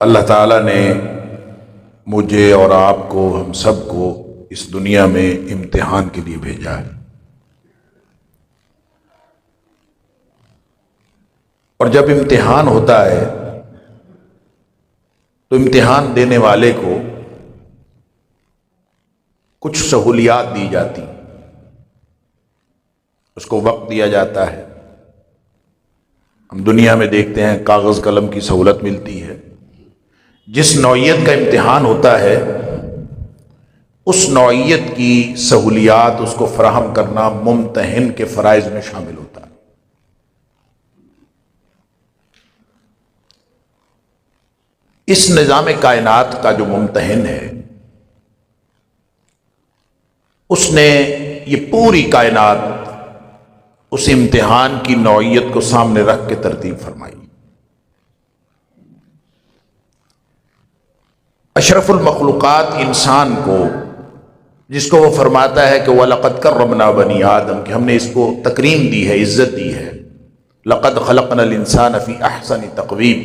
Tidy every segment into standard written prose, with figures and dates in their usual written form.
اللہ تعالیٰ نے مجھے اور آپ کو، ہم سب کو اس دنیا میں امتحان کے لیے بھیجا ہے، اور جب امتحان ہوتا ہے تو امتحان دینے والے کو کچھ سہولیات دی جاتی، اس کو وقت دیا جاتا ہے۔ ہم دنیا میں دیکھتے ہیں کاغذ قلم کی سہولت ملتی ہے۔ جس نوعیت کا امتحان ہوتا ہے اس نوعیت کی سہولیات اس کو فراہم کرنا ممتحن کے فرائض میں شامل ہوتا ہے۔ اس نظام کائنات کا جو ممتحن ہے، اس نے یہ پوری کائنات اس امتحان کی نوعیت کو سامنے رکھ کے ترتیب فرمائی۔ اشرف المخلوقات انسان کو، جس کو وہ فرماتا ہے کہ وَلَقَدْ كَرَّمْنَا بَنِي آدم، کہ ہم نے اس کو تکریم دی ہے، عزت دی ہے۔ لَقَدْ خَلَقْنَا الْإِنسَانَ فِي أَحْسَنِ تَقْوِيمٍ،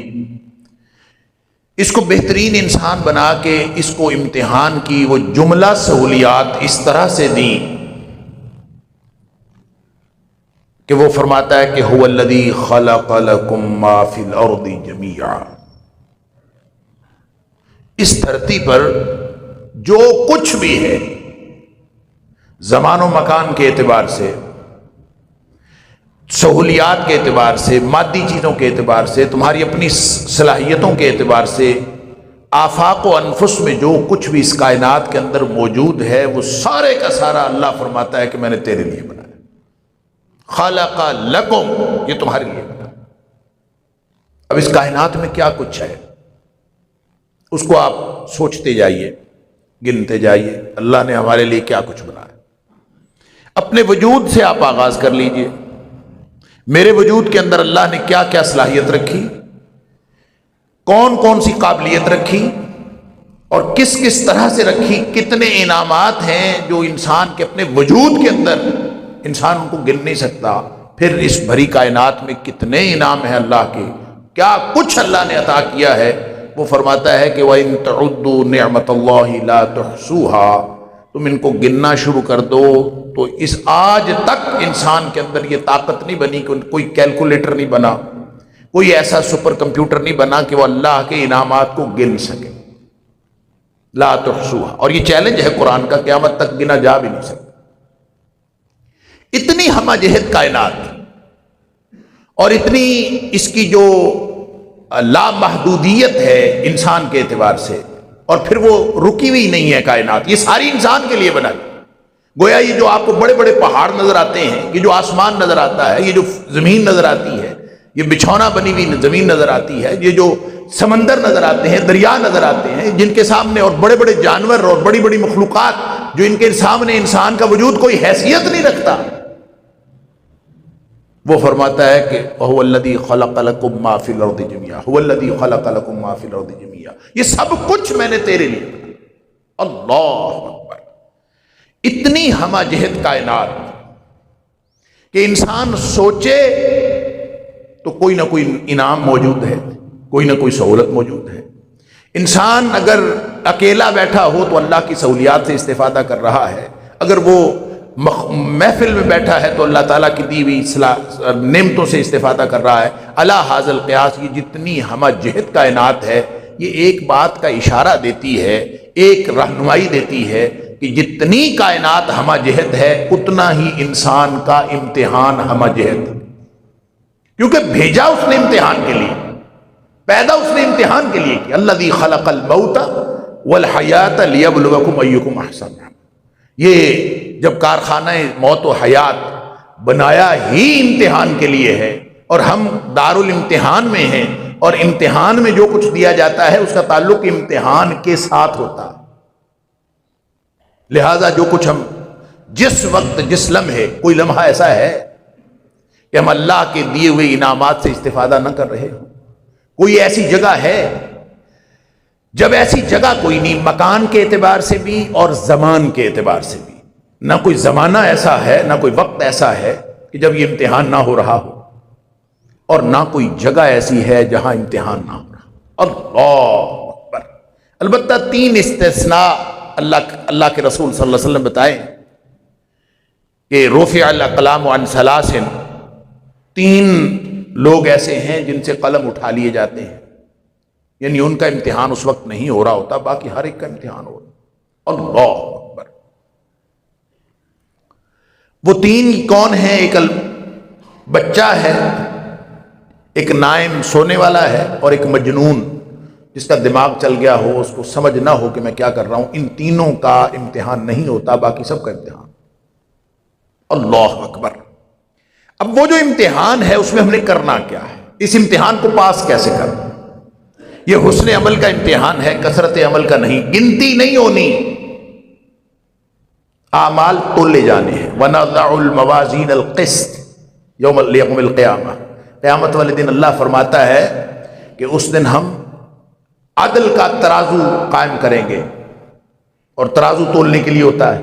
اس کو بہترین انسان بنا کے اس کو امتحان کی وہ جملہ سہولیات اس طرح سے دیں کہ وہ فرماتا ہے کہ هُوَ الَّذِي خَلَقَ لَكُم مَّا فِي الْأَرْضِ جَمِيعًا، اس دھرتی پر جو کچھ بھی ہے، زمان و مکان کے اعتبار سے، سہولیات کے اعتبار سے، مادی چیزوں کے اعتبار سے، تمہاری اپنی صلاحیتوں کے اعتبار سے، آفاق و انفس میں جو کچھ بھی اس کائنات کے اندر موجود ہے، وہ سارے کا سارا اللہ فرماتا ہے کہ میں نے تیرے لیے بنایا۔ خلق لکم، یہ تمہارے لیے بنا۔ اب اس کائنات میں کیا کچھ ہے اس کو آپ سوچتے جائیے، گنتے جائیے، اللہ نے ہمارے لیے کیا کچھ بنایا۔ اپنے وجود سے آپ آغاز کر لیجئے، میرے وجود کے اندر اللہ نے کیا کیا صلاحیت رکھی، کون کون سی قابلیت رکھی، اور کس کس طرح سے رکھی، کتنے انعامات ہیں جو انسان کے اپنے وجود کے اندر انسان ان کو گن نہیں سکتا۔ پھر اس بھری کائنات میں کتنے انعام ہیں اللہ کے، کیا کچھ اللہ نے عطا کیا ہے۔ وہ فرماتا ہے کہ وَإِن تَعُدُّوا نِعْمَةَ اللَّهِ لَا تُحْصُوهَا، تم ان کو گننا شروع کر دو تو اس آج تک انسان کے اندر یہ طاقت نہیں بنی کہ کوئی کیلکولیٹر نہیں بنا، کوئی ایسا سپر کمپیوٹر نہیں بنا کہ وہ اللہ کے انعامات کو گن سکے۔ لا تحصوها، اور یہ چیلنج ہے قرآن کا، قیامت تک گنا جا بھی نہیں سکتا۔ اتنی ہمہ جہت کائنات اور اتنی اس کی جو لامحدودیت ہے انسان کے اعتبار سے، اور پھر وہ رکی ہوئی نہیں ہے کائنات، یہ ساری انسان کے لیے بنائی۔ گویا یہ جو آپ کو بڑے بڑے پہاڑ نظر آتے ہیں، یہ جو آسمان نظر آتا ہے، یہ جو زمین نظر آتی ہے، یہ بچھونا بنی ہوئی زمین نظر آتی ہے، یہ جو سمندر نظر آتے ہیں، دریا نظر آتے ہیں جن کے سامنے، اور بڑے بڑے جانور اور بڑی بڑی مخلوقات جو ان کے سامنے انسان کا وجود کوئی حیثیت نہیں رکھتا، وہ فرماتا ہے کہ وَهُوَ الَّذِي خَلَقَ لَكُم مَّا فِي الْأَرْضِ جَمِيعًا، هُوَ الَّذِي خَلَقَ لَكُم مَّا فِي الْأَرْضِ جَمِيعًا، یہ سب کچھ میں نے تیرے لیے بنایا۔ اللہ اکبر! اتنی ہمہ جہت کائنات کہ انسان سوچے تو کوئی نہ کوئی انعام موجود ہے، کوئی نہ کوئی سہولت موجود ہے۔ انسان اگر اکیلا بیٹھا ہو تو اللہ کی سہولیات سے استفادہ کر رہا ہے، اگر وہ محفل میں بیٹھا ہے تو اللہ تعالیٰ کی دی ہوئی نعمتوں سے استفادہ کر رہا ہے۔ علی ھذا القیاس، یہ جتنی ہمہ جہت کائنات ہے، یہ ایک بات کا اشارہ دیتی ہے، ایک رہنمائی دیتی ہے کہ جتنی کائنات ہمہ جہت ہے اتنا ہی انسان کا امتحان ہمہ جہت، کیونکہ بھیجا اس نے امتحان کے لیے، پیدا اس نے امتحان کے لیے کیا۔ الذی خلق الموت والحیات لیبلوکم ایکم احسن عملا، یہ جب کارخانہ موت و حیات بنایا ہی امتحان کے لیے ہے، اور ہم دارالامتحان میں ہیں، اور امتحان میں جو کچھ دیا جاتا ہے اس کا تعلق امتحان کے ساتھ ہوتا ہے۔ لہذا جو کچھ ہم جس وقت، جس لمحے، کوئی لمحہ ایسا ہے کہ ہم اللہ کے دیے ہوئے انعامات سے استفادہ نہ کر رہے ہوں؟ کوئی ایسی جگہ ہے؟ جب ایسی جگہ کوئی نہیں، مکان کے اعتبار سے بھی اور زمان کے اعتبار سے بھی، نہ کوئی زمانہ ایسا ہے، نہ کوئی وقت ایسا ہے کہ جب یہ امتحان نہ ہو رہا ہو، اور نہ کوئی جگہ ایسی ہے جہاں امتحان نہ ہو رہا۔ اللہ اکبر۔ البتہ 3 استثناء اللہ کے رسول صلی اللہ علیہ وسلم بتائیں کہ رفع الاقلام عن 3، 3 لوگ ایسے ہیں جن سے قلم اٹھا لیے جاتے ہیں، یعنی ان کا امتحان اس وقت نہیں ہو رہا ہوتا، باقی ہر ایک کا امتحان ہو رہا۔ اللہ اکبر۔ وہ 3 کون ہیں؟ ایک بچہ ہے، ایک نائم سونے والا ہے، اور ایک مجنون جس کا دماغ چل گیا ہو، اس کو سمجھ نہ ہو کہ میں کیا کر رہا ہوں۔ ان تینوں کا امتحان نہیں ہوتا، باقی سب کا امتحان۔ اللہ اکبر۔ اب وہ جو امتحان ہے اس میں ہم نے کرنا کیا ہے؟ اس امتحان کو پاس کیسے کرنا؟ یہ حسن عمل کا امتحان ہے، کثرت عمل کا نہیں، گنتی نہیں ہونی، اعمال تولے جانے ہیں۔ وَنَضَعُ الْمَوَازِينَ الْقِسْطَ يَوْمَ الْقِيَامَةِ، قیامت والے دن اللہ فرماتا ہے کہ اس دن ہم عدل کا ترازو قائم کریں گے، اور ترازو تولنے کے لیے ہوتا ہے،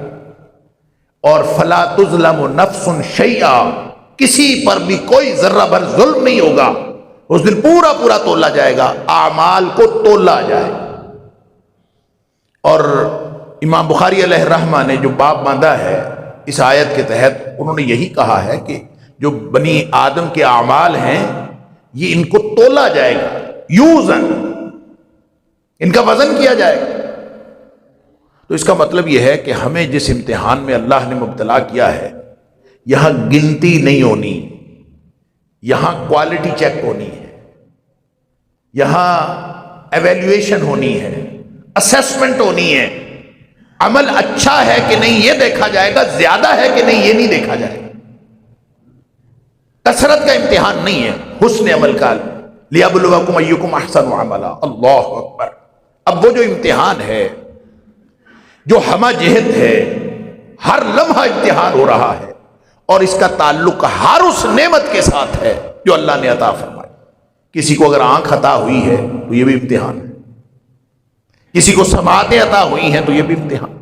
اور فَلَا تُظْلَمُ نَفْسٌ شَيْئًا، کسی پر بھی کوئی ذرہ بھر ظلم نہیں ہوگا۔ اس دن پورا پورا تولا جائے گا، اعمال کو تولا جائے گا۔ اور امام بخاری علیہ الرحمہ نے جو باب باندھا ہے اس آیت کے تحت، انہوں نے یہی کہا ہے کہ جو بنی آدم کے اعمال ہیں یہ ان کو تولا جائے گا، یوزن، ان کا وزن کیا جائے گا۔ تو اس کا مطلب یہ ہے کہ ہمیں جس امتحان میں اللہ نے مبتلا کیا ہے، یہاں گنتی نہیں ہونی، یہاں کوالٹی چیک ہونی ہے، یہاں ایویلیویشن ہونی ہے، اسیسمنٹ ہونی ہے۔ عمل اچھا ہے کہ نہیں یہ دیکھا جائے گا، زیادہ ہے کہ نہیں یہ نہیں دیکھا جائے گا۔ کثرت کا امتحان نہیں ہے، حسن عمل کا۔ لِيَبْلُوَكُمْ أَيُّكُمْ أَحْسَنُ عَمَلًا۔ اللہ اکبر۔ اب وہ جو امتحان ہے، جو ہمہ جہت ہے، ہر لمحہ امتحان ہو رہا ہے، اور اس کا تعلق ہر اس نعمت کے ساتھ ہے جو اللہ نے عطا فرمائی۔ کسی کو اگر آنکھ عطا ہوئی ہے تو یہ بھی امتحان ہے، کسی کو سماعتیں عطا ہوئی ہیں تو یہ بھی امتحان ہے،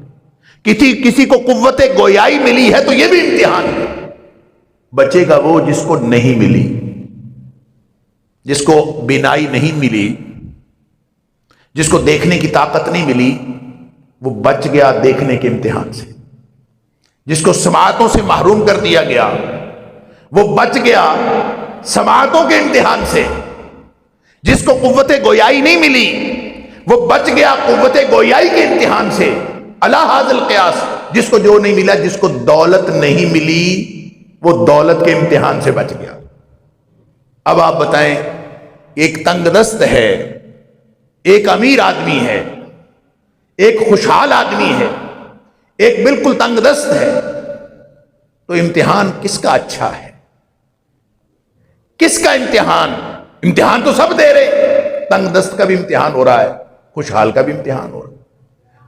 کسی کو قوت گویائی ملی ہے تو یہ بھی امتحان ہے۔ بچے گا وہ جس کو نہیں ملی، جس کو بینائی نہیں ملی، جس کو دیکھنے کی طاقت نہیں ملی، وہ بچ گیا دیکھنے کے امتحان سے۔ جس کو سماعتوں سے محروم کر دیا گیا وہ بچ گیا سماعتوں کے امتحان سے۔ جس کو قوت گویائی نہیں ملی وہ بچ گیا قوت گویائی کے امتحان سے۔ علی ھذا القیاس، جس کو جو نہیں ملا، جس کو دولت نہیں ملی، وہ دولت کے امتحان سے بچ گیا۔ اب آپ بتائیں، ایک تنگ دست ہے، ایک امیر آدمی ہے، ایک خوشحال آدمی ہے، ایک بالکل تنگ دست ہے، تو امتحان کس کا اچھا ہے؟ کس کا امتحان؟ امتحان تو سب دے رہے، تنگ دست کا بھی امتحان ہو رہا ہے، خوشحال کا بھی امتحان ہو رہا ہے،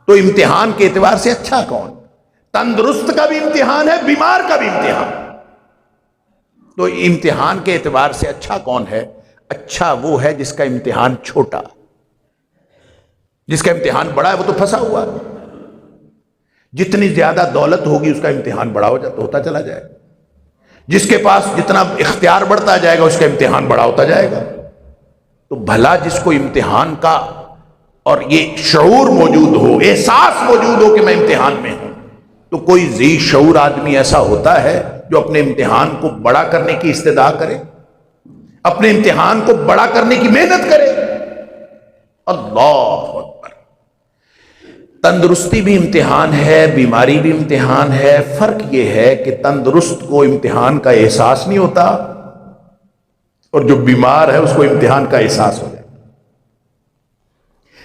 تو امتحان کے اعتبار سے اچھا کون؟ تندرست کا بھی امتحان ہے، بیمار کا بھی امتحان۔ تو امتحان کے اعتبار سے اچھا کون ہے؟ اچھا وہ ہے جس کا امتحان چھوٹا، جس کا امتحان بڑا ہے وہ تو پھنسا ہوا ہے۔ جتنی زیادہ دولت ہوگی اس کا امتحان بڑا ہوتا چلا جائے گا، جس کے پاس جتنا اختیار بڑھتا جائے گا اس کا امتحان بڑا ہوتا جائے گا۔ تو بھلا جس کو امتحان کا اور یہ شعور موجود ہو، احساس موجود ہو کہ میں امتحان میں ہوں، تو کوئی ذی شعور آدمی ایسا ہوتا ہے جو اپنے امتحان کو بڑا کرنے کی استدعا کرے، اپنے امتحان کو بڑا کرنے کی محنت کرے۔ اللہ اکبر۔ تندرستی بھی امتحان ہے، بیماری بھی امتحان ہے۔ فرق یہ ہے کہ تندرست کو امتحان کا احساس نہیں ہوتا، اور جو بیمار ہے اس کو امتحان کا احساس ہو جائے۔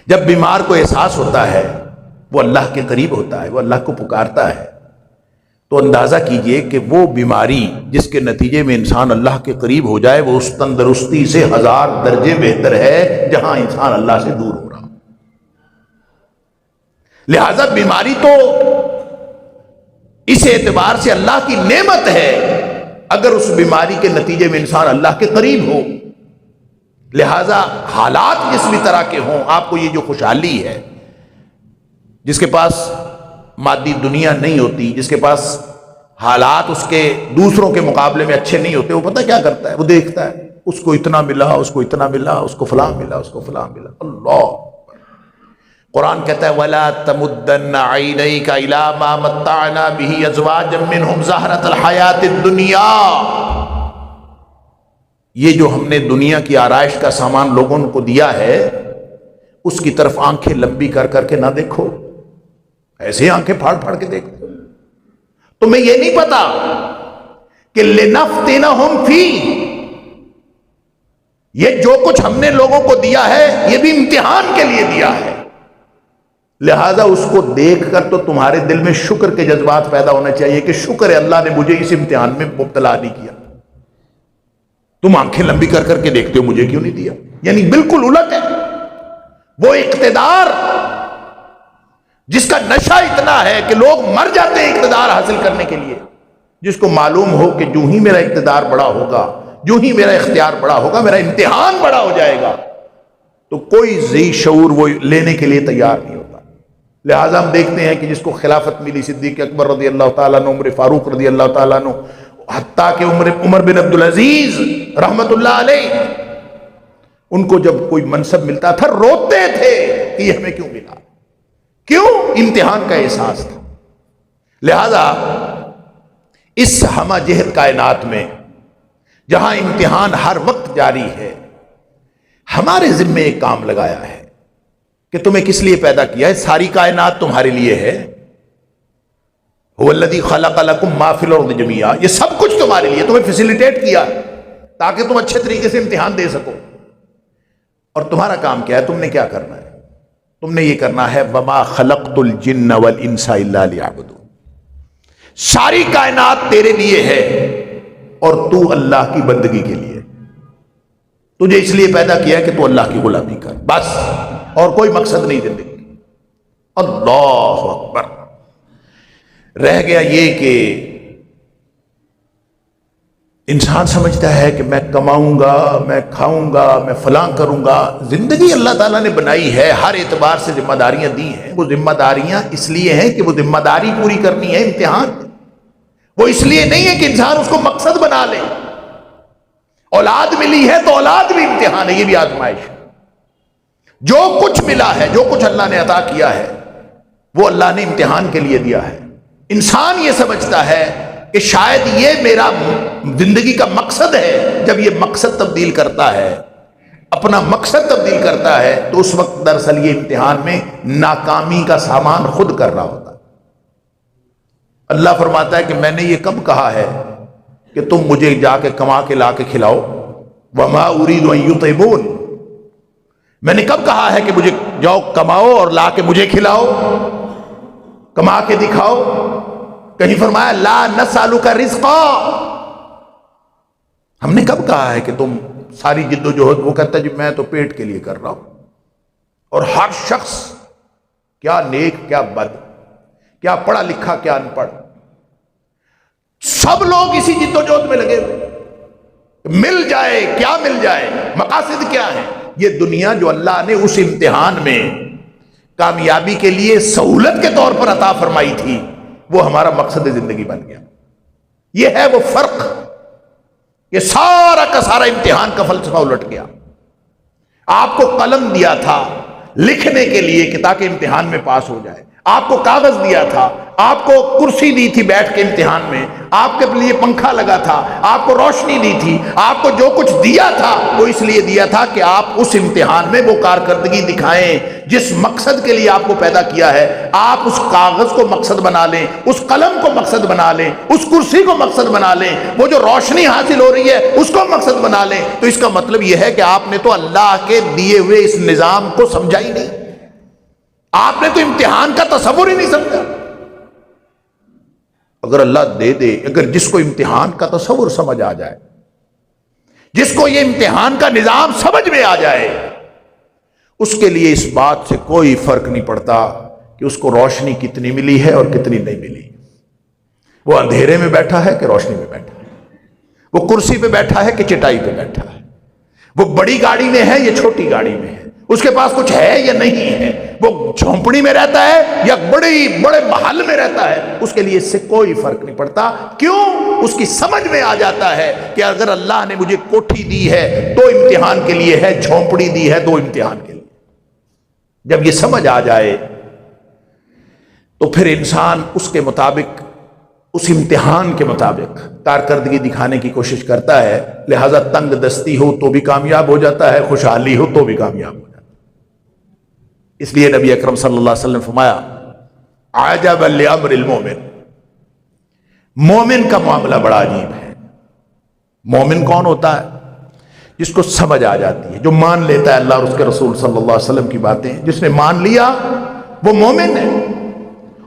جب بیمار کو احساس ہوتا ہے، وہ اللہ کے قریب ہوتا ہے، وہ اللہ کو پکارتا ہے، تو اندازہ کیجئے کہ وہ بیماری جس کے نتیجے میں انسان اللہ کے قریب ہو جائے، وہ اس تندرستی سے 1000 درجے بہتر ہے جہاں انسان اللہ سے دور ہو رہا۔ لہذا بیماری تو اس اعتبار سے اللہ کی نعمت ہے اگر اس بیماری کے نتیجے میں انسان اللہ کے قریب ہو۔ لہذا حالات جس بھی طرح کے ہوں، آپ کو یہ جو خوشحالی ہے، جس کے پاس مادی دنیا نہیں ہوتی، جس کے پاس حالات اس کے دوسروں کے مقابلے میں اچھے نہیں ہوتے، وہ پتہ کیا کرتا ہے؟ وہ دیکھتا ہے، اس کو اتنا ملا، اس کو اتنا ملا، اس کو فلاں ملا، اس کو فلاں ملا۔ اللہ قرآن کہتا ہے وَلَا تَمُدَّنَّ عَيْنَيْكَ إِلَىٰ مَا مَتَّعْنَا بِهِ أَزْوَاجًا مِّنْهُمْ زَهْرَةَ الْحَيَاةِ الدُّنْيَا، یہ جو ہم نے دنیا کی آرائش کا سامان لوگوں کو دیا ہے اس کی طرف آنکھیں لمبی کر کر کے نہ دیکھو، ایسے آنکھیں پھاڑ پھاڑ کے دیکھو۔ تمہیں یہ نہیں پتا کہ لِنَفْتِنَهُمْ فِيهِ، یہ جو کچھ ہم نے لوگوں کو دیا ہے یہ بھی امتحان کے لیے دیا ہے، لہذا اس کو دیکھ کر تو تمہارے دل میں شکر کے جذبات پیدا ہونا چاہیے کہ شکر ہے اللہ نے مجھے اس امتحان میں مبتلا نہیں کیا۔ تم آنکھیں لمبی کر کر کے دیکھتے ہو مجھے کیوں نہیں دیا، یعنی بالکل الٹ ہے۔ وہ اقتدار جس کا نشہ اتنا ہے کہ لوگ مر جاتے ہیں اقتدار حاصل کرنے کے لیے، جس کو معلوم ہو کہ جو ہی میرا اقتدار بڑا ہوگا، جو ہی میرا اختیار بڑا ہوگا، میرا امتحان بڑا ہو جائے گا، تو کوئی ذی شعور وہ لینے کے لیے تیار نہیں ہوتا۔ لہٰذا ہم دیکھتے ہیں کہ جس کو خلافت ملی، صدیق اکبر رضی اللہ تعالیٰ عنہ، عمر فاروق رضی اللہ تعالیٰ عنہ، حتیٰ کہ عمر بن عبدالعزیز رحمت اللہ علیہ، ان کو جب کوئی منصب ملتا تھا روتے تھے کہ یہ ہمیں کیوں ملا، کیوں؟ امتحان کا احساس تھا۔ لہذا اس ہمہ جہت کائنات میں جہاں امتحان ہر وقت جاری ہے، ہمارے ذمے ایک کام لگایا ہے کہ تمہیں کس لیے پیدا کیا ہے؟ ساری کائنات تمہارے لیے ہے۔ هو الذی خلق لکم ما فی الارض جمیعا، یہ سب کچھ تمہارے لیے، تمہیں فیسیلیٹیٹ کیا تاکہ تم اچھے طریقے سے امتحان دے سکو۔ اور تمہارا کام کیا ہے؟ تم نے کیا کرنا ہے؟ تم نے یہ کرنا ہے وما خلقت الجن والانس الا لیعبدون، ساری کائنات تیرے لیے ہے اور تو اللہ کی بندگی کے لیے، تجھے اس لیے پیدا کیا ہے کہ تو اللہ کی غلامی کر، بس، اور کوئی مقصد نہیں زندگی۔ اللہ اکبر۔ رہ گیا یہ کہ انسان سمجھتا ہے کہ میں کماؤں گا، میں کھاؤں گا، میں فلاں کروں گا۔ زندگی اللہ تعالیٰ نے بنائی ہے، ہر اعتبار سے ذمہ داریاں دی ہیں، وہ ذمہ داریاں اس لیے ہیں کہ وہ ذمہ داری پوری کرنی ہے، امتحان، وہ اس لیے نہیں ہے کہ انسان اس کو مقصد بنا لے۔ اولاد ملی ہے تو اولاد بھی امتحان ہے، یہ بھی آزمائش ہے۔ جو کچھ ملا ہے، جو کچھ اللہ نے عطا کیا ہے، وہ اللہ نے امتحان کے لیے دیا ہے۔ انسان یہ سمجھتا ہے کہ شاید یہ میرا زندگی کا مقصد ہے، جب یہ مقصد تبدیل کرتا ہے، اپنا مقصد تبدیل کرتا ہے، تو اس وقت دراصل یہ امتحان میں ناکامی کا سامان خود کر رہا ہوتا ہے۔ اللہ فرماتا ہے کہ میں نے یہ کب کہا ہے کہ تم مجھے جا کے کما کے لا کے کھلاؤ؟ وما اريد ان يطعمون، میں نے کب کہا ہے کہ مجھے جاؤ کماؤ اور لا کے مجھے کھلاؤ، کما کے دکھاؤ؟ کہیں فرمایا لا نسألک رزقا، ہم نے کب کہا ہے کہ تم ساری جد و جہد؟ وہ کہتا ہے جی میں تو پیٹ کے لیے کر رہا ہوں۔ اور ہر شخص، کیا نیک کیا بد، کیا پڑھا لکھا کیا ان پڑھ، سب لوگ اسی جد و جہد میں لگے ہوئے، مل جائے کیا مل جائے، مقاصد کیا ہے؟ یہ دنیا جو اللہ نے اس امتحان میں کامیابی کے لیے سہولت کے طور پر عطا فرمائی تھی، وہ ہمارا مقصد زندگی بن گیا۔ یہ ہے وہ فرق، یہ سارا کا سارا امتحان کا فلسفہ الٹ گیا۔ آپ کو قلم دیا تھا لکھنے کے لیے کہ تاکہ امتحان میں پاس ہو جائے، آپ کو کاغذ دیا تھا، آپ کو کرسی دی تھی بیٹھ کے امتحان میں، آپ کے لیے پنکھا لگا تھا، آپ کو روشنی دی تھی، آپ کو جو کچھ دیا تھا وہ اس لیے دیا تھا کہ آپ اس امتحان میں وہ کارکردگی دکھائیں جس مقصد کے لیے آپ کو پیدا کیا ہے۔ آپ اس کاغذ کو مقصد بنا لیں، اس قلم کو مقصد بنا لیں، اس کرسی کو مقصد بنا لیں، وہ جو روشنی حاصل ہو رہی ہے اس کو مقصد بنا لیں، تو اس کا مطلب یہ ہے کہ آپ نے تو اللہ کے دیے ہوئے اس نظام کو سمجھا ہی نہیں، آپ نے تو امتحان کا تصور ہی نہیں سمجھا۔ اگر اللہ دے دے، اگر جس کو امتحان کا تصور سمجھ آ جائے، جس کو یہ امتحان کا نظام سمجھ میں آ جائے، اس کے لیے اس بات سے کوئی فرق نہیں پڑتا کہ اس کو روشنی کتنی ملی ہے اور کتنی نہیں ملی، وہ اندھیرے میں بیٹھا ہے کہ روشنی میں بیٹھا ہے، وہ کرسی پہ بیٹھا ہے کہ چٹائی پہ بیٹھا ہے، وہ بڑی گاڑی میں ہے یا چھوٹی گاڑی میں ہے، اس کے پاس کچھ ہے یا نہیں ہے، وہ جھونپڑی میں رہتا ہے یا بڑے محل میں رہتا ہے، اس کے لیے اس سے کوئی فرق نہیں پڑتا۔ کیوں؟ اس کی سمجھ میں آ جاتا ہے کہ اگر اللہ نے مجھے کوٹھی دی ہے تو امتحان کے لیے ہے، جھونپڑی دی ہے تو امتحان کے لیے۔ جب یہ سمجھ آ جائے تو پھر انسان اس کے مطابق، اس امتحان کے مطابق کارکردگی دکھانے کی کوشش کرتا ہے۔ لہذا تنگ دستی ہو تو بھی کامیاب ہو جاتا ہے، خوشحالی ہو تو بھی کامیاب ہو جاتا ہے۔ اس لیے نبی اکرم صلی اللہ علیہ وسلم نے فرمایا عجبا لامر المومن، مومن کا معاملہ بڑا عجیب ہے۔ مومن کون ہوتا ہے؟ جس کو سمجھ آ جاتی ہے، جو مان لیتا ہے اللہ اور اس کے رسول صلی اللہ علیہ وسلم کی باتیں، جس نے مان لیا وہ مومن ہے۔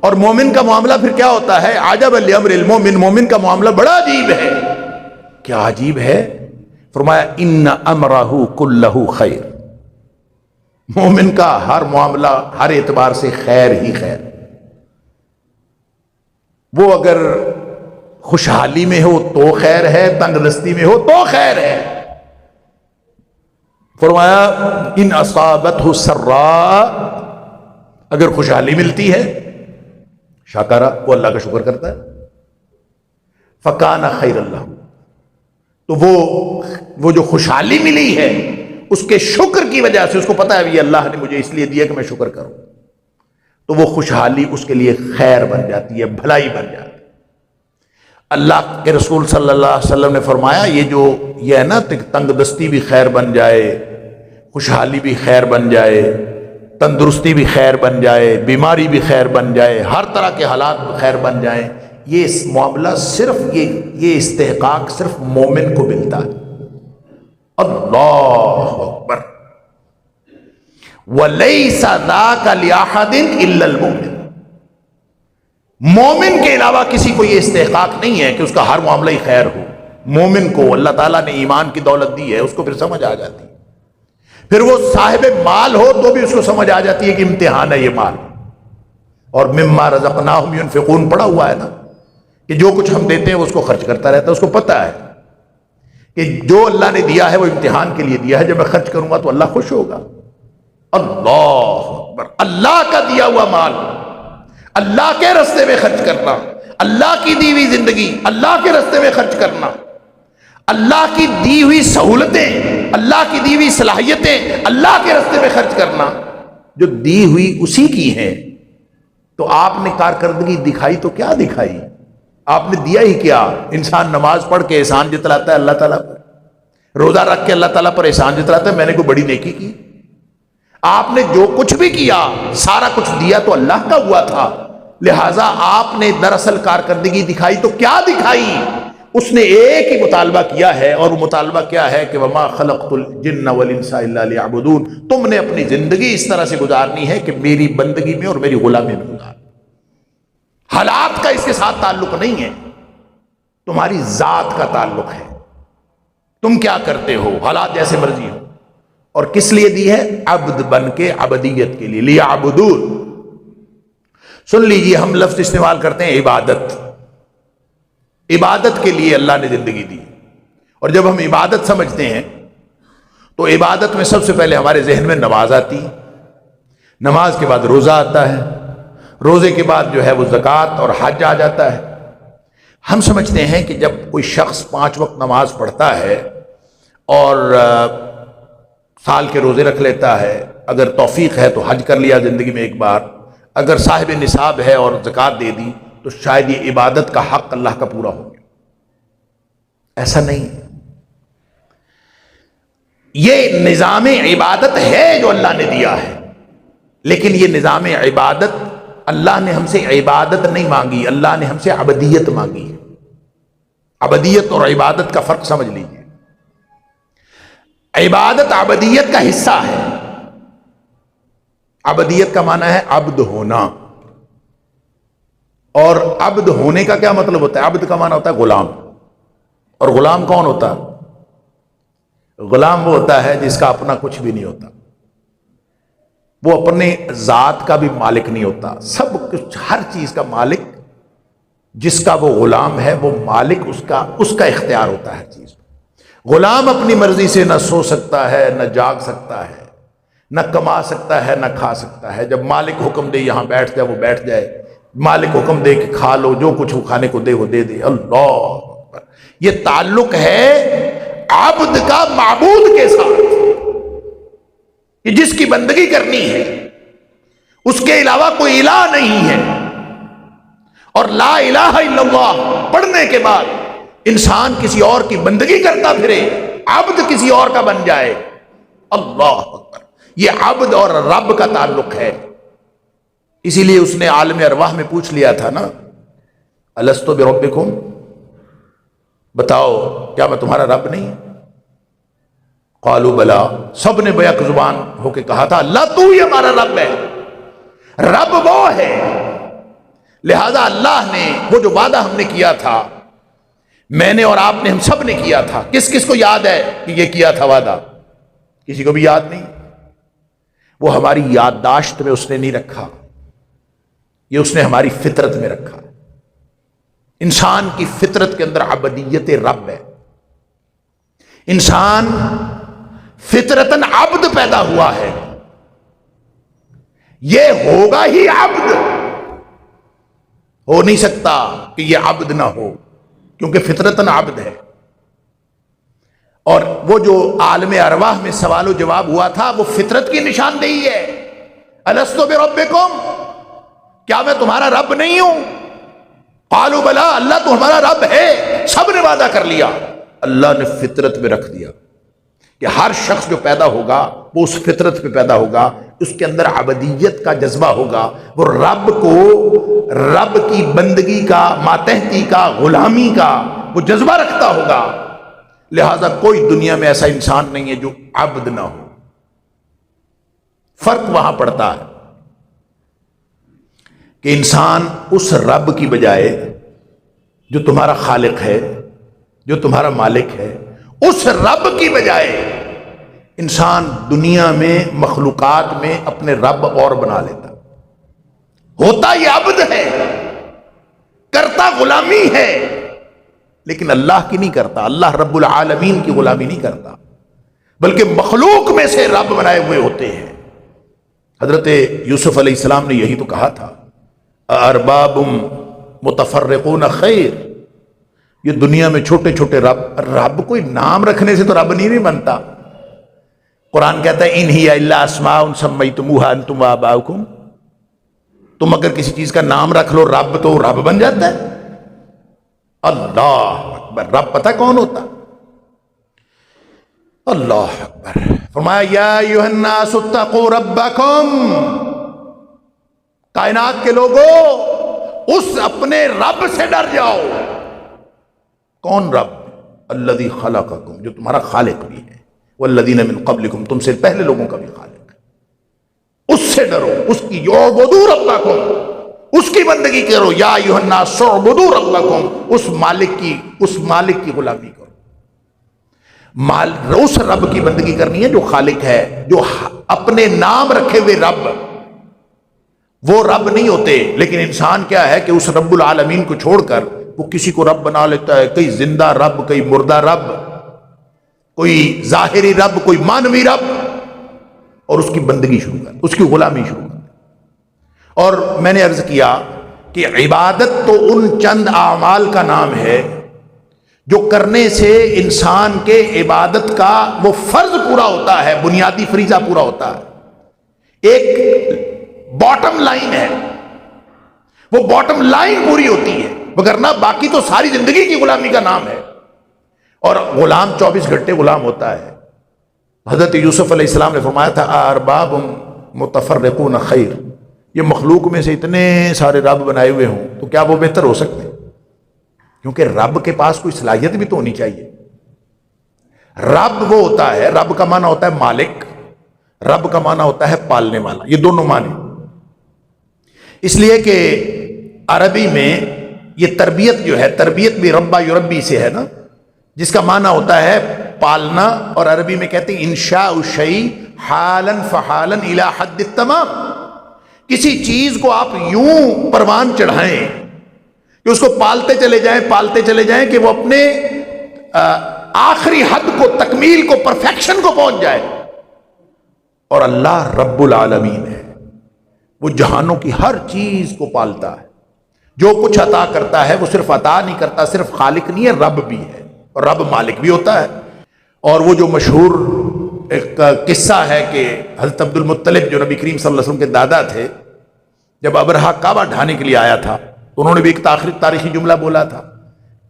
اور مومن کا معاملہ پھر کیا ہوتا ہے؟ عجبا لامر المومن، مومن کا معاملہ بڑا عجیب ہے۔ کیا عجیب ہے؟ فرمایا ان امرہ کلہ خیر، مومن کا ہر معاملہ ہر اعتبار سے خیر ہی خیر۔ وہ اگر خوشحالی میں ہو تو خیر ہے، تنگ دستی میں ہو تو خیر ہے۔ فرمایا ان اصابتہ سراء، اگر خوشحالی ملتی ہے شاکرہ، وہ اللہ کا شکر کرتا ہے، فکان خیر اللہ، تو وہ جو خوشحالی ملی ہے اس کے شکر کی وجہ سے، اس کو پتا ہے یہ اللہ نے مجھے اس لیے دیا کہ میں شکر کروں، تو وہ خوشحالی اس کے لیے خیر بن جاتی ہے، بھلائی بن جاتی ہے۔ اللہ کے رسول صلی اللہ علیہ وسلم نے فرمایا یہ ہے نا، تنگ دستی بھی خیر بن جائے، خوشحالی بھی خیر بن جائے، تندرستی بھی خیر بن جائے، بیماری بھی خیر بن جائے، ہر طرح کے حالات خیر بن جائیں، یہ معاملہ صرف یہ استحقاق صرف مومن کو ملتا ہے۔ اللہ اکبر، وَلَيْسَ ذَاكَ لِأَحَدٍ إِلَّا الْمُؤْمِنِ، مومن کے علاوہ کسی کو یہ استحقاق نہیں ہے کہ اس کا ہر معاملہ ہی خیر ہو۔ مومن کو اللہ تعالیٰ نے ایمان کی دولت دی ہے، اس کو پھر سمجھ آ جاتی ہے، پھر وہ صاحب مال ہو تو بھی اس کو سمجھ آ جاتی ہے کہ امتحان ہے یہ مال۔ اور مما رزقناہم ينفقون پڑا ہوا ہے نا، کہ جو کچھ ہم دیتے ہیں اس کو خرچ کرتا رہتا ہے، اس کو پتہ ہے کہ جو اللہ نے دیا ہے وہ امتحان کے لیے دیا ہے، جب میں خرچ کروں گا تو اللہ خوش ہوگا۔ اللہ اکبر، اللہ کا دیا ہوا مال اللہ کے راستے میں خرچ کرنا، اللہ کی دی ہوئی زندگی اللہ کے راستے میں خرچ کرنا، اللہ کی دی ہوئی سہولتیں، اللہ کی دی ہوئی صلاحیتیں اللہ کے راستے میں خرچ کرنا، جو دی ہوئی اسی کی ہیں۔ تو آپ نے کارکردگی دکھائی تو کیا دکھائی؟ آپ نے دیا ہی کیا؟ انسان نماز پڑھ کے احسان جتلاتا ہے اللہ تعالیٰ پر، روزہ رکھ کے اللہ تعالیٰ پر احسان جتلاتا ہے میں نے کوئی بڑی نیکی کی۔ آپ نے جو کچھ بھی کیا سارا کچھ دیا تو اللہ کا ہوا تھا، لہٰذا آپ نے دراصل کارکردگی دکھائی تو کیا دکھائی؟ اس نے ایک ہی مطالبہ کیا ہے، اور وہ مطالبہ کیا ہے کہ وما خلقت الجن والانس الا لیعبدون، تم نے اپنی زندگی اس طرح سے گزارنی ہے کہ میری بندگی میں اور میری غلامی میں گزار۔ حالات کا اس کے ساتھ تعلق نہیں ہے، تمہاری ذات کا تعلق ہے، تم کیا کرتے ہو، حالات جیسے مرضی ہو۔ اور کس لیے دی ہے؟ عبد بن کے، عبدیت کے لیے، لیعبدون۔ سن لیجیے، ہم لفظ استعمال کرتے ہیں عبادت، عبادت کے لیے اللہ نے زندگی دی، اور جب ہم عبادت سمجھتے ہیں تو عبادت میں سب سے پہلے ہمارے ذہن میں نماز آتی، نماز کے بعد روزہ آتا ہے، روزے کے بعد جو ہے وہ زکوٰۃ اور حج آ جاتا ہے۔ ہم سمجھتے ہیں کہ جب کوئی شخص 5 وقت نماز پڑھتا ہے اور سال کے روزے رکھ لیتا ہے، اگر توفیق ہے تو حج کر لیا زندگی میں ایک بار، اگر صاحب نصاب ہے اور زکوٰۃ دے دی تو شاید یہ عبادت کا حق اللہ کا پورا ہو گیا۔ ایسا نہیں، یہ نظام عبادت ہے جو اللہ نے دیا ہے، لیکن یہ نظام عبادت، اللہ نے ہم سے عبادت نہیں مانگی، اللہ نے ہم سے عبدیت مانگی ہے۔ عبدیت اور عبادت کا فرق سمجھ لیجیے۔ عبادت عبدیت کا حصہ ہے۔ عبدیت کا معنی ہے عبد ہونا، اور عبد ہونے کا کیا مطلب ہوتا ہے؟ عبد کا معنی ہوتا ہے غلام، اور غلام کون ہوتا ہے؟ غلام وہ ہوتا ہے جس کا اپنا کچھ بھی نہیں ہوتا، وہ اپنے ذات کا بھی مالک نہیں ہوتا، سب کچھ ہر چیز کا مالک جس کا وہ غلام ہے، وہ مالک اس کا اختیار ہوتا ہے ہر چیز۔ غلام اپنی مرضی سے نہ سو سکتا ہے، نہ جاگ سکتا ہے، نہ کما سکتا ہے نہ کھا سکتا ہے. جب مالک حکم دے یہاں بیٹھ جائے وہ بیٹھ جائے, مالک حکم دے کہ کھا لو, جو کچھ وہ کھانے کو دے وہ دے دے. اللہ اکبر. یہ تعلق ہے عبد کا معبود کے ساتھ کہ جس کی بندگی کرنی ہے, اس کے علاوہ کوئی الہ نہیں ہے. اور لا الہ الا اللہ پڑھنے کے بعد انسان کسی اور کی بندگی کرتا پھرے, عبد کسی اور کا بن جائے. اللہ اکبر. یہ عبد اور رب کا تعلق ہے. اسی لیے اس نے عالم ارواح میں پوچھ لیا تھا نا, الستو بربکم, بتاؤ کیا میں تمہارا رب نہیں؟ قالوا بلا, سب نے بیک زبان ہو کے کہا تھا اللہ تو ہی ہمارا رب ہے. رب وہ ہے, لہذا اللہ نے وہ جو وعدہ ہم نے کیا تھا, میں نے اور آپ نے, ہم سب نے کیا تھا. کس کس کو یاد ہے کہ یہ کیا تھا وعدہ؟ کسی کو بھی یاد نہیں. وہ ہماری یادداشت میں اس نے نہیں رکھا, یہ اس نے ہماری فطرت میں رکھا. انسان کی فطرت کے اندر عبدیت رب ہے. انسان فطرتاً عبد پیدا ہوا ہے, یہ ہوگا ہی عبد, ہو نہیں سکتا کہ یہ عبد نہ ہو, کیونکہ فطرتاً عبد ہے. اور وہ جو عالم ارواح میں سوال و جواب ہوا تھا وہ فطرت کی نشاندہی ہے. الستو بربکم, کیا میں تمہارا رب نہیں ہوں؟ قالوا بلا, اللہ تو ہمارا رب ہے. سب نے وعدہ کر لیا. اللہ نے فطرت میں رکھ دیا کہ ہر شخص جو پیدا ہوگا وہ اس فطرت پہ پیدا ہوگا, اس کے اندر عبدیت کا جذبہ ہوگا, وہ رب کو, رب کی بندگی کا, ماتحتی کا, غلامی کا وہ جذبہ رکھتا ہوگا. لہذا کوئی دنیا میں ایسا انسان نہیں ہے جو عبد نہ ہو. فرق وہاں پڑتا ہے کہ انسان اس رب کی بجائے جو تمہارا خالق ہے, جو تمہارا مالک ہے, اس رب کی بجائے انسان دنیا میں مخلوقات میں اپنے رب اور بنا لیتا. ہوتا یہ عبد ہے, کرتا غلامی ہے, لیکن اللہ کی نہیں کرتا. اللہ رب العالمین کی غلامی نہیں کرتا, بلکہ مخلوق میں سے رب بنائے ہوئے ہوتے ہیں. حضرت یوسف علیہ السلام نے یہی تو کہا تھا, ارباب متفرقون خیر. یہ دنیا میں چھوٹے چھوٹے رب کوئی نام رکھنے سے تو رب نہیں بنتا. قرآن کہتا ہے ان ہی الا اسماء سمیتموها انتم وآباؤکم, تم اگر کسی چیز کا نام رکھ لو رب تو رب بن جاتا ہے. اللہ اکبر. رب پتہ کون ہوتا؟ اللہ اکبر. فرمایا یا ایھا الناس اتقوا ربکم, کائنات کے لوگوں اس اپنے رب سے ڈر جاؤ. کون رب؟ الذی خلقکم, جو تمہارا خالق بھی ہے, والذین من قبلکم, تم سے پہلے لوگوں کا بھی خالق ہے. اس سے ڈرو, اس کی اعبدوا ربکم, اس کی بندگی کرو. یا ایھا الناس اعبدوا ربکم, اس مالک کی غلامی کرو. اس رب کی بندگی کرنی ہے جو خالق ہے, جو اپنے نام رکھے ہوئے رب, وہ رب نہیں ہوتے. لیکن انسان کیا ہے کہ اس رب العالمین کو چھوڑ کر وہ کسی کو رب بنا لیتا ہے. کئی زندہ رب, کئی مردہ رب, کوئی ظاہری رب, کوئی مانوی رب, اور اس کی بندگی شروع کر, اس کی غلامی شروع کر. اور میں نے عرض کیا کہ عبادت تو ان چند اعمال کا نام ہے جو کرنے سے انسان کے عبادت کا وہ فرض پورا ہوتا ہے, بنیادی فریضہ پورا ہوتا ہے. ایک باٹم لائن ہے, وہ باٹم لائن پوری ہوتی ہے, وگرنہ باقی تو ساری زندگی کی غلامی کا نام ہے. اور غلام 24 گھنٹے غلام ہوتا ہے. حضرت یوسف علیہ السلام نے فرمایا تھا ارباب متفرقون خیر, یہ مخلوق میں سے اتنے سارے رب بنائے ہوئے ہوں تو کیا وہ بہتر ہو سکتے ہیں؟ کیونکہ رب کے پاس کوئی صلاحیت بھی تو ہونی چاہیے. رب وہ ہوتا ہے, رب کا معنی ہوتا ہے مالک, رب کا معنی ہوتا ہے پالنے والا, یہ دونوں معنی. اس لیے کہ عربی میں یہ تربیت جو ہے, تربیت بھی ربا یربی سے ہے نا, جس کا معنی ہوتا ہے پالنا. اور عربی میں کہتے ہیں انشاء الشیء حالا فحالا الی حد التمام. کسی چیز کو آپ یوں پروان چڑھائیں کہ اس کو پالتے چلے جائیں کہ وہ اپنے آخری حد کو, تکمیل کو, پرفیکشن کو پہنچ جائے. اور اللہ رب العالمین ہے، وہ جہانوں کی ہر چیز کو پالتا ہے، جو کچھ عطا کرتا ہے وہ صرف عطا نہیں کرتا، صرف خالق نہیں ہے، رب بھی ہے، اور رب مالک بھی ہوتا ہے۔ اور وہ جو مشہور ایک قصہ ہے کہ حضرت عبد المطلب جو نبی کریم صلی اللہ علیہ وسلم کے دادا تھے، جب ابرہہ کعبہ ڈھانے کے لیے آیا تھا تو انہوں نے بھی ایک تاریخی جملہ بولا تھا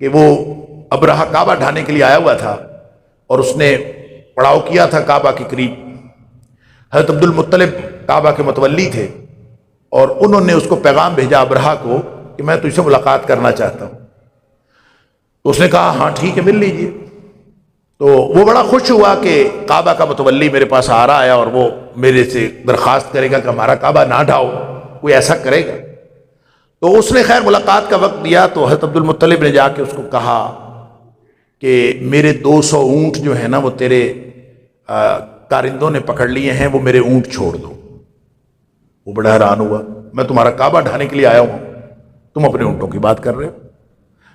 کہ وہ ابرہہ کعبہ ڈھانے کے لیے آیا ہوا تھا اور اس نے پڑاؤ کیا تھا کعبہ کے قریب۔ حضرت عبد المطلب کعبہ کے متولی تھے اور انہوں نے اس کو پیغام بھیجا ابرہہ کو کہ میں تجھ سے ملاقات کرنا چاہتا ہوں۔ تو اس نے کہا ہاں ٹھیک ہے، مل لیجیے۔ تو وہ بڑا خوش ہوا کہ کعبہ کا متولی میرے پاس آ رہا ہے اور وہ میرے سے درخواست کرے گا کہ ہمارا کعبہ نہ ڈھاؤ، کوئی ایسا کرے گا۔ تو اس نے خیر ملاقات کا وقت دیا تو حضرت عبد المطلب نے جا کے اس کو کہا کہ میرے 200 اونٹ جو ہیں نا وہ تیرے کارندوں نے پکڑ لیے ہیں، وہ میرے اونٹ چھوڑ دو۔ وہ بڑا حیران ہوا، میں تمہارا کعبہ ڈھانے کے لیے آیا ہوں، تم اپنے اونٹوں کی بات کر رہے ہو۔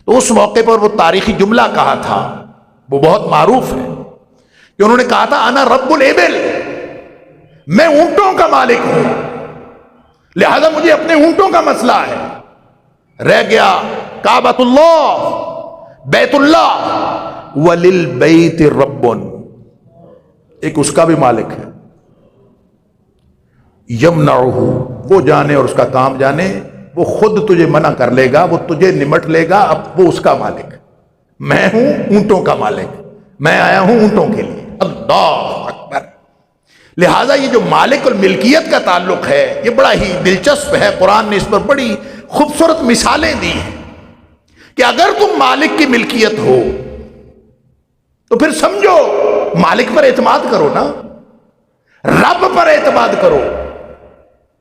تو اس موقع پر وہ تاریخی جملہ کہا تھا، وہ بہت معروف ہے کہ انہوں نے کہا تھا انا رب الابل، میں اونٹوں کا مالک ہوں، لہذا مجھے اپنے اونٹوں کا مسئلہ ہے۔ رہ گیا کعبۃ اللہ، بیت اللہ، وللبیت رب، ایک اس کا بھی مالک ہے، یمنعہ، وہ جانے اور اس کا کام جانے، وہ خود تجھے منع کر لے گا، وہ تجھے نمٹ لے گا، اب وہ اس کا مالک ہے۔ میں ہوں اونٹوں کا مالک، میں آیا ہوں اونٹوں کے لیے۔ اللہ اکبر۔ لہذا یہ جو مالک الملکیت کا تعلق ہے یہ بڑا ہی دلچسپ ہے، قرآن نے اس پر بڑی خوبصورت مثالیں دی ہیں کہ اگر تم مالک کی ملکیت ہو تو پھر سمجھو مالک پر اعتماد کرو نا، رب پر اعتماد کرو۔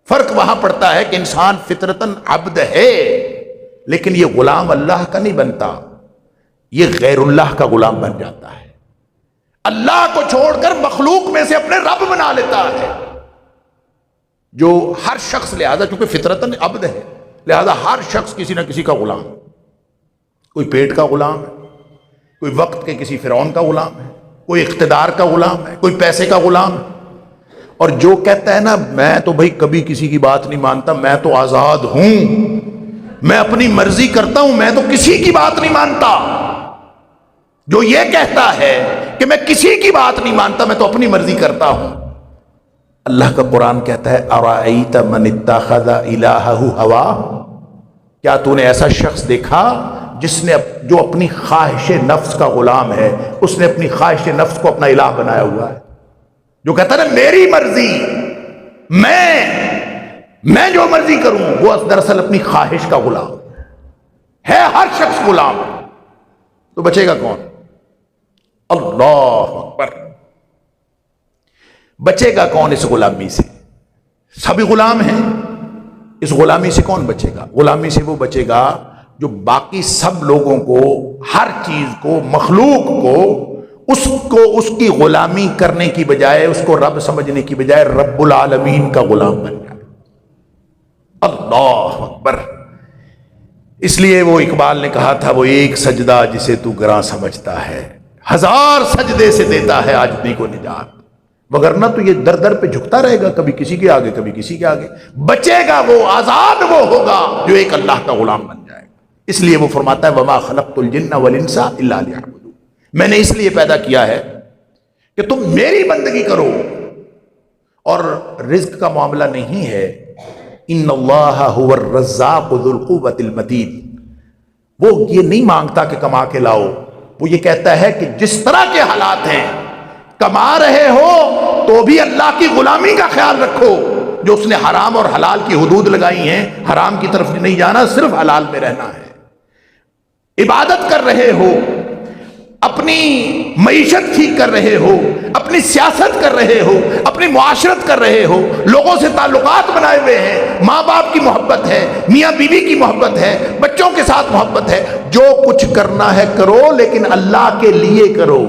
فرق وہاں پڑتا ہے کہ انسان فطرتاً عبد ہے لیکن یہ غلام اللہ کا نہیں بنتا، یہ غیر اللہ کا غلام بن جاتا ہے، اللہ کو چھوڑ کر مخلوق میں سے اپنے رب بنا لیتا ہے۔ جو ہر شخص، لہذا چونکہ فطرتاً عبد ہے لہذا ہر شخص کسی نہ کسی کا غلام، کوئی پیٹ کا غلام ہے، کوئی وقت کے کسی فرعون کا غلام ہے، کوئی اقتدار کا غلام ہے، کوئی پیسے کا غلام ہے۔ اور جو کہتا ہے نا میں تو بھائی کبھی کسی کی بات نہیں مانتا، میں تو آزاد ہوں، میں اپنی مرضی کرتا ہوں، میں تو کسی کی بات نہیں مانتا، جو یہ کہتا ہے کہ میں کسی کی بات نہیں مانتا، میں تو اپنی مرضی کرتا ہوں، اللہ کا قرآن کہتا ہے ارأیت من اتخذ الہہ ہوا، کیا تو نے ایسا شخص دیکھا جس نے جو اپنی خواہش نفس کا غلام ہے، اس نے اپنی خواہش نفس کو اپنا الہ بنایا ہوا ہے، جو کہتا ہے میری مرضی، میں جو مرضی کروں، وہ دراصل اپنی خواہش کا غلام ہے۔ ہر شخص غلام، تو بچے گا کون؟ اللہ اکبر۔ بچے گا کون اس غلامی سے؟ سبھی غلام ہیں، اس غلامی سے کون بچے گا؟ غلامی سے وہ بچے گا جو باقی سب لوگوں کو، ہر چیز کو، مخلوق کو اس کی غلامی کرنے کی بجائے، اس کو رب سمجھنے کی بجائے رب العالمین کا غلام بن جائے۔ اللہ اکبر۔ اس لیے وہ اقبال نے کہا تھا وہ ایک سجدہ جسے تو گراں سمجھتا ہے، ہزار سجدے سے دیتا ہے عاجزی کو نجات، وگرنہ تو یہ در در پہ جھکتا رہے گا، کبھی کسی کے آگے کبھی کسی کے آگے۔ بچے گا وہ، آزاد وہ ہوگا جو ایک اللہ کا غلام بن جائے گا۔ اس لیے وہ فرماتا ہے وما خلقت الجن والانس الا لیعبدون، میں نے اس لیے پیدا کیا ہے کہ تم میری بندگی کرو۔ اور رزق کا معاملہ نہیں ہے، ان اللہ هو الرزاق ذو القوۃ المتین، وہ یہ نہیں مانگتا کہ کما کے لاؤ، وہ یہ کہتا ہے کہ جس طرح کے حالات ہیں، کما رہے ہو تو بھی اللہ کی غلامی کا خیال رکھو، جو اس نے حرام اور حلال کی حدود لگائی ہیں، حرام کی طرف نہیں جانا، صرف حلال میں رہنا ہے۔ عبادت کر رہے ہو، اپنی معیشت ٹھیک کر رہے ہو، اپنی سیاست کر رہے ہو، اپنی معاشرت کر رہے ہو، لوگوں سے تعلقات بنائے ہوئے ہیں، ماں باپ کی محبت ہے، میاں بیوی کی محبت ہے، بچوں کے ساتھ محبت ہے، جو کچھ کرنا ہے کرو لیکن اللہ کے لیے کرو۔